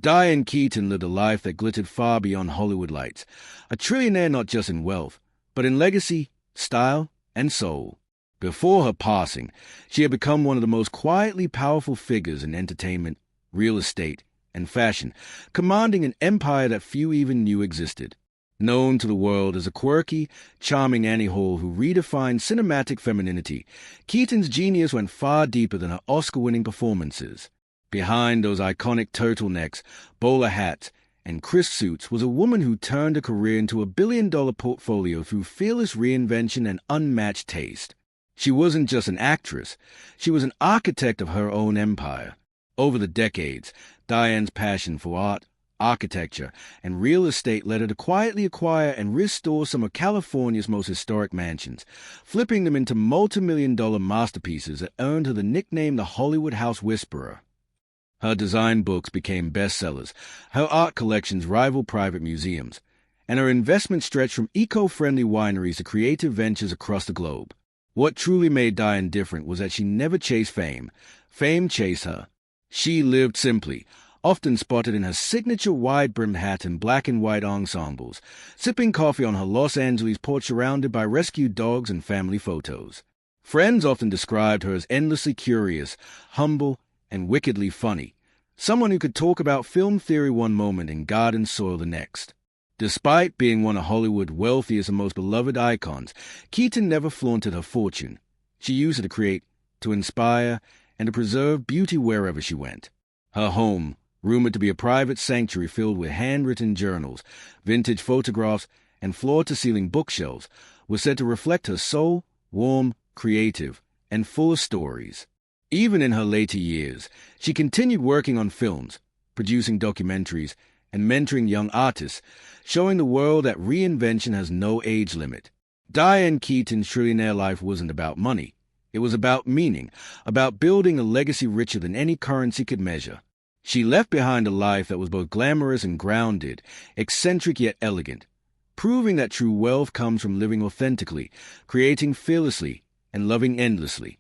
Diane Keaton lived a life that glittered far beyond Hollywood lights, a trillionaire not just in wealth, but in legacy, style, and soul. Before her passing, she had become one of the most quietly powerful figures in entertainment, real estate, and fashion, commanding an empire that few even knew existed. Known to the world as a quirky, charming Annie Hall who redefined cinematic femininity, Keaton's genius went far deeper than her Oscar-winning performances. Behind those iconic turtlenecks, bowler hats, and crisp suits was a woman who turned a career into a billion-dollar portfolio through fearless reinvention and unmatched taste. She wasn't just an actress, she was an architect of her own empire. Over the decades, Diane's passion for art, architecture, and real estate led her to quietly acquire and restore some of California's most historic mansions, flipping them into multi-million-dollar masterpieces that earned her the nickname the Hollywood House Whisperer. Her design books became bestsellers, her art collections rivaled private museums, and her investments stretched from eco-friendly wineries to creative ventures across the globe. What truly made Diane different was that she never chased fame. Fame chased her. She lived simply, often spotted in her signature wide-brimmed hat and black and white ensembles, sipping coffee on her Los Angeles porch surrounded by rescued dogs and family photos. Friends often described her as endlessly curious, humble, and wickedly funny, someone who could talk about film theory one moment and garden soil the next. Despite being one of Hollywood's wealthiest and most beloved icons, Keaton never flaunted her fortune. She used it to create, to inspire, and to preserve beauty wherever she went. Her home, rumored to be a private sanctuary filled with handwritten journals, vintage photographs, and floor-to-ceiling bookshelves, was said to reflect her soul, warm, creative, and full of stories. Even in her later years, she continued working on films, producing documentaries, and mentoring young artists, showing the world that reinvention has no age limit. Diane Keaton's trillionaire life wasn't about money. It was about meaning, about building a legacy richer than any currency could measure. She left behind a life that was both glamorous and grounded, eccentric yet elegant, proving that true wealth comes from living authentically, creating fearlessly, and loving endlessly.